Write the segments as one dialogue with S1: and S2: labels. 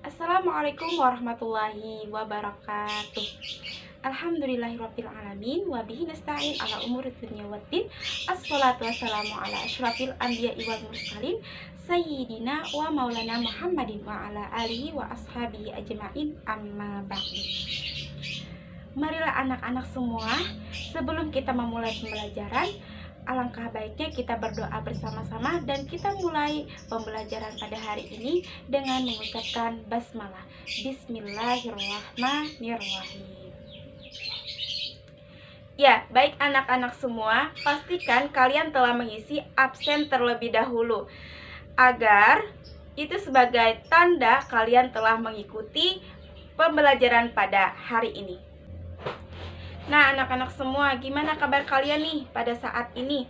S1: Assalamualaikum warahmatullahi wabarakatuh. Alhamdulillahirrabbilalamin. Wabihi nasta'in ala umuri dunya waddin. Assalatu wassalamu ala asyrafil anbiya'i wal mursalin Sayyidina wa maulana Muhammadin wa ala alihi wa ashabihi ajma'in, amma ba'du. Marilah anak-anak semua, sebelum kita memulai pembelajaran, alangkah baiknya kita berdoa bersama-sama dan kita mulai pembelajaran pada hari ini dengan mengucapkan basmalah. Bismillahirrahmanirrahim. Ya, baik anak-anak semua, pastikan kalian telah mengisi absen terlebih dahulu agar itu sebagai tanda kalian telah mengikuti pembelajaran pada hari ini. Nah, anak-anak semua, gimana kabar kalian nih pada saat ini?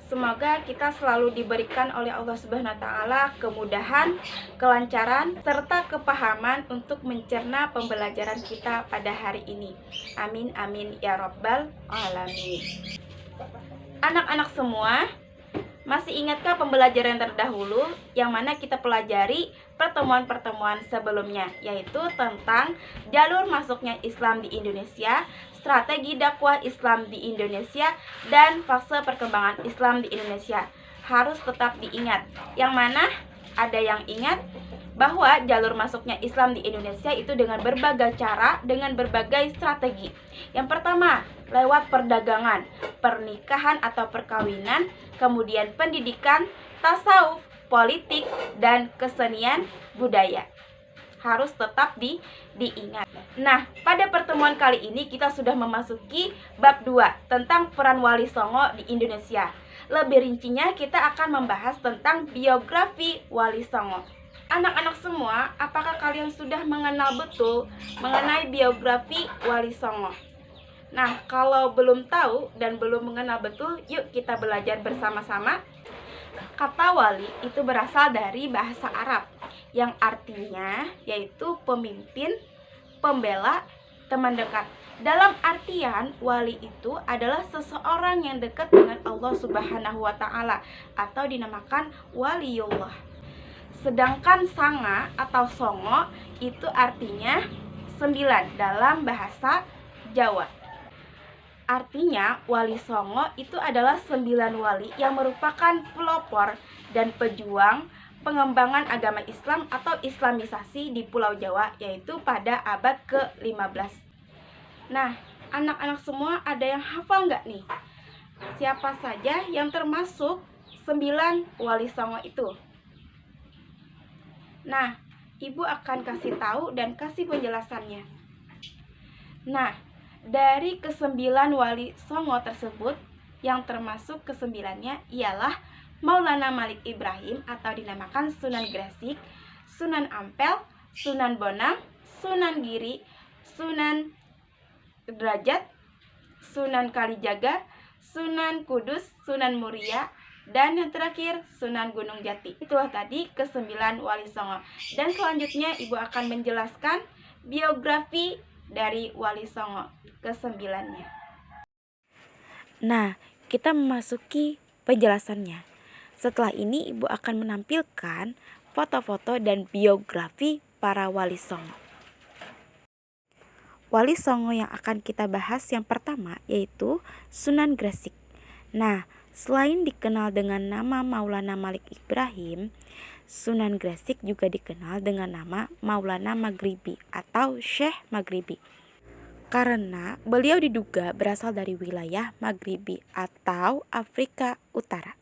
S1: Semoga kita selalu diberikan oleh Allah Subhanahu wa taala kemudahan, kelancaran, serta kepahaman untuk mencerna pembelajaran kita pada hari ini. Amin amin ya rabbal alamin. Anak-anak semua, masih ingatkah pembelajaran terdahulu yang mana kita pelajari pertemuan-pertemuan sebelumnya, yaitu tentang jalur masuknya Islam di Indonesia, strategi dakwah Islam di Indonesia, dan fase perkembangan Islam di Indonesia. Harus tetap diingat. Yang mana ada yang ingat bahwa jalur masuknya Islam di Indonesia itu dengan berbagai cara, dengan berbagai strategi. Yang pertama, lewat perdagangan, pernikahan atau perkawinan, kemudian pendidikan, tasawuf, politik, dan kesenian budaya. Harus tetap diingat. Nah, pada pertemuan kali ini kita sudah memasuki bab 2 tentang peran Wali Songo di Indonesia. Lebih rincinya kita akan membahas tentang biografi Wali Songo. Anak-anak semua, apakah kalian sudah mengenal betul mengenai biografi Wali Songo? Nah, kalau belum tahu dan belum mengenal betul, yuk kita belajar bersama-sama. Kata wali itu berasal dari bahasa Arab yang artinya yaitu pemimpin, pembela, teman dekat. Dalam artian, wali itu adalah seseorang yang dekat dengan Allah Subhanahu wa taala atau dinamakan waliullah. Sedangkan sanga atau songo itu artinya 9 dalam bahasa Jawa. Artinya, Wali Songo itu adalah 9 wali yang merupakan pelopor dan pejuang pengembangan agama Islam atau Islamisasi di Pulau Jawa, yaitu pada abad ke-15. Nah, anak-anak semua ada yang hafal nggak nih? Siapa saja yang termasuk 9 Wali Songo itu? Nah, Ibu akan kasih tahu dan kasih penjelasannya. Nah, dari ke-9 Wali Songo tersebut, yang termasuk ke-9-nya ialah Maulana Malik Ibrahim atau dinamakan Sunan Gresik, Sunan Ampel, Sunan Bonang, Sunan Giri, Sunan Derajat, Sunan Kalijaga, Sunan Kudus, Sunan Muria, dan yang terakhir Sunan Gunung Jati. Itulah tadi ke-9 Wali Songo. Dan selanjutnya Ibu akan menjelaskan biografi dari Wali Songo ke-9-nya. Nah, kita memasuki penjelasannya. Setelah ini Ibu akan menampilkan foto-foto dan biografi para Wali Songo. Wali Songo yang akan kita bahas yang pertama yaitu Sunan Gresik. Nah, selain dikenal dengan nama Maulana Malik Ibrahim, Sunan Gresik juga dikenal dengan nama Maulana Maghribi atau Syekh Maghribi, karena beliau diduga berasal dari wilayah Maghribi atau Afrika Utara.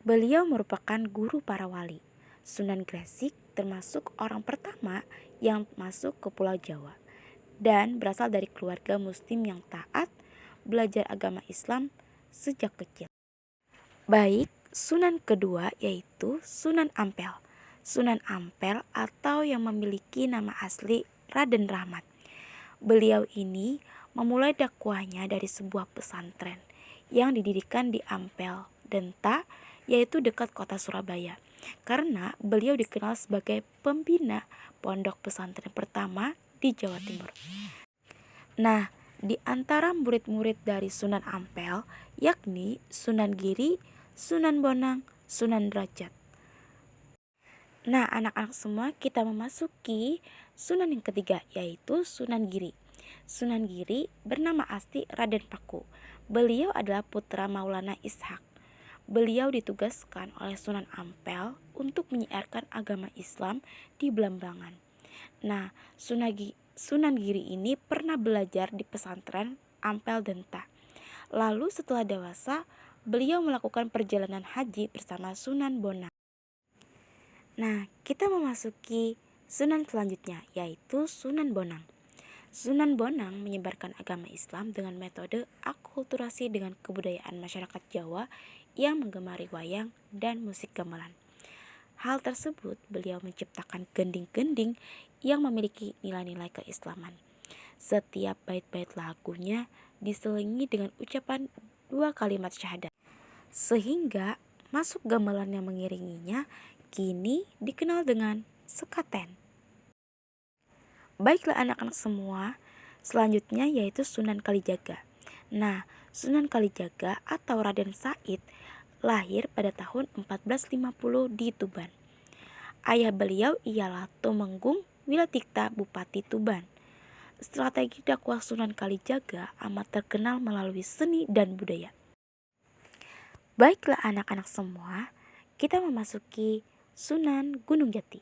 S1: Beliau merupakan guru para wali. Sunan Gresik termasuk orang pertama yang masuk ke Pulau Jawa dan berasal dari keluarga muslim yang taat belajar agama Islam sejak kecil. Baik, Sunan kedua yaitu Sunan Ampel. Sunan Ampel atau yang memiliki nama asli Raden Rahmat. Beliau ini memulai dakwahnya dari sebuah pesantren yang didirikan di Ampel, Denta, yaitu dekat kota Surabaya. Karena beliau dikenal sebagai pembina pondok pesantren pertama di Jawa Timur. Nah, di antara murid-murid dari Sunan Ampel yakni Sunan Giri, Sunan Bonang, Sunan Derajat.
S2: Nah, anak-anak semua, kita memasuki Sunan yang ketiga, yaitu Sunan Giri. Sunan Giri bernama asli Raden Paku. Beliau adalah putra Maulana Ishak. Beliau ditugaskan oleh Sunan Ampel untuk menyiarkan agama Islam di Belambangan. Nah, Sunan Giri ini pernah belajar di pesantren Ampel Denta. Lalu setelah dewasa, beliau melakukan perjalanan haji bersama Sunan Bonang. Nah, kita memasuki Sunan selanjutnya, yaitu Sunan Bonang. Sunan Bonang menyebarkan agama Islam dengan metode akulturasi dengan kebudayaan masyarakat Jawa yang menggemari wayang dan musik gamelan. Hal tersebut beliau menciptakan gending-gending yang memiliki nilai-nilai keislaman. Setiap bait-bait lagunya diselingi dengan ucapan 2 kalimat syahadat, sehingga masuk gamelan yang mengiringinya kini dikenal dengan sekaten. Baiklah anak-anak semua, selanjutnya yaitu Sunan Kalijaga. Nah, Sunan Kalijaga atau Raden Said lahir pada tahun 1450 di Tuban. Ayah beliau ialah Tumenggung Wilatikta Bupati Tuban. Strategi dakwah Sunan Kalijaga amat terkenal melalui seni dan budaya. Baiklah anak-anak semua, kita memasuki Sunan Gunung Jati.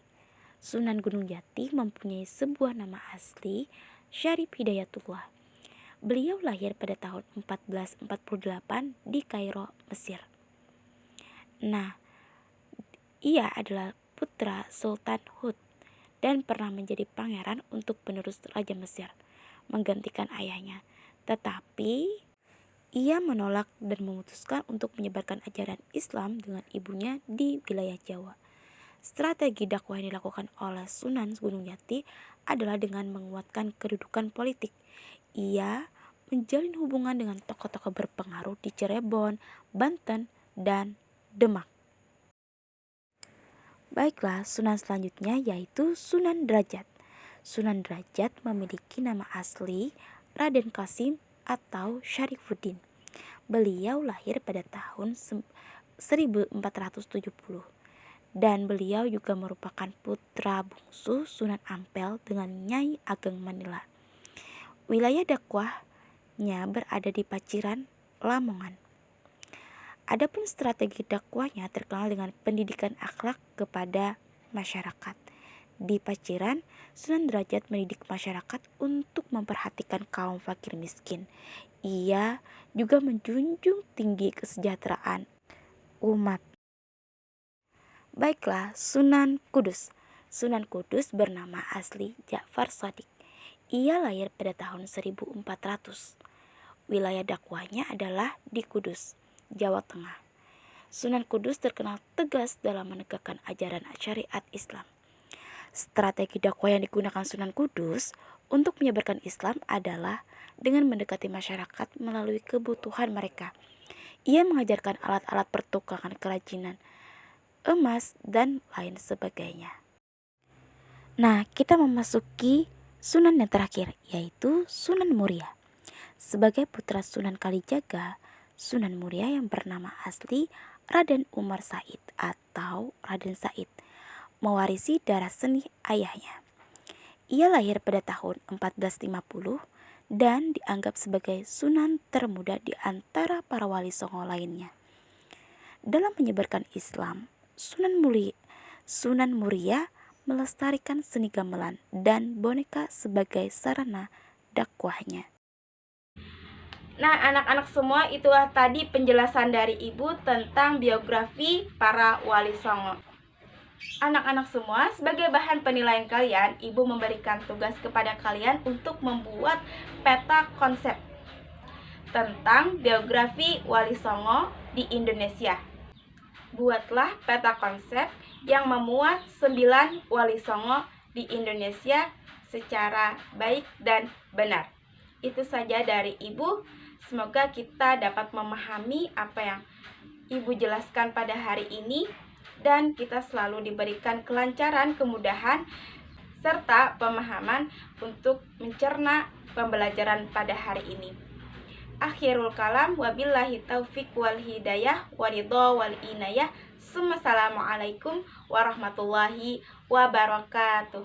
S2: Sunan Gunung Jati mempunyai sebuah nama asli, Syarif Hidayatullah. Beliau lahir pada tahun 1448 di Kairo, Mesir. Nah, ia adalah putra Sultan Hud dan pernah menjadi pangeran untuk penerus Raja Mesir, menggantikan ayahnya. Tetapi ia menolak dan memutuskan untuk menyebarkan ajaran Islam dengan ibunya di wilayah Jawa. Strategi dakwah yang dilakukan oleh Sunan Gunung Jati adalah dengan menguatkan kedudukan politik. Ia menjalin hubungan dengan tokoh-tokoh berpengaruh di Cirebon, Banten, dan Demak. Baiklah, Sunan selanjutnya yaitu Sunan Derajat. Sunan Derajat memiliki nama asli Raden Kasim atau Syarifuddin. Beliau lahir pada tahun 1470 dan beliau juga merupakan putra bungsu Sunan Ampel dengan Nyai Ageng Manila. Wilayah dakwahnya berada di Paciran, Lamongan. Adapun strategi dakwahnya terkenal dengan pendidikan akhlak kepada masyarakat. Di Paciran, Sunan Derajat mendidik masyarakat untuk memperhatikan kaum fakir miskin. Ia juga menjunjung tinggi kesejahteraan umat. Baiklah, Sunan Kudus. Sunan Kudus bernama asli Ja'far Shadiq. Ia lahir pada tahun 1400. Wilayah dakwahnya adalah di Kudus, Jawa Tengah. Sunan Kudus terkenal tegas dalam menegakkan ajaran syariat Islam. Strategi dakwah yang digunakan Sunan Kudus untuk menyebarkan Islam adalah dengan mendekati masyarakat melalui kebutuhan mereka. Ia mengajarkan alat-alat pertukangan kerajinan, emas, dan lain sebagainya. Nah, kita memasuki Sunan yang terakhir, yaitu Sunan Muria. Sebagai putra Sunan Kalijaga, Sunan Muria yang bernama asli Raden Umar Said atau Raden Said mewarisi darah seni ayahnya. Ia lahir pada tahun 1450 dan dianggap sebagai sunan termuda di antara para wali songo lainnya. Dalam menyebarkan Islam, Sunan Muria melestarikan seni gamelan dan boneka sebagai sarana dakwahnya.
S1: Nah, anak-anak semua, itulah tadi penjelasan dari Ibu tentang biografi para wali songo. Anak-anak semua, sebagai bahan penilaian kalian, Ibu memberikan tugas kepada kalian untuk membuat peta konsep tentang biografi wali songo di Indonesia. Buatlah peta konsep yang memuat 9 wali songo di Indonesia secara baik dan benar. Itu saja dari Ibu. Semoga kita dapat memahami apa yang Ibu jelaskan pada hari ini, dan kita selalu diberikan kelancaran, kemudahan, serta pemahaman untuk mencerna pembelajaran pada hari ini. Akhirul kalam, wabillahi taufiq wal hidayah, waridho wal inayah. Assalamualaikum warahmatullahi wabarakatuh.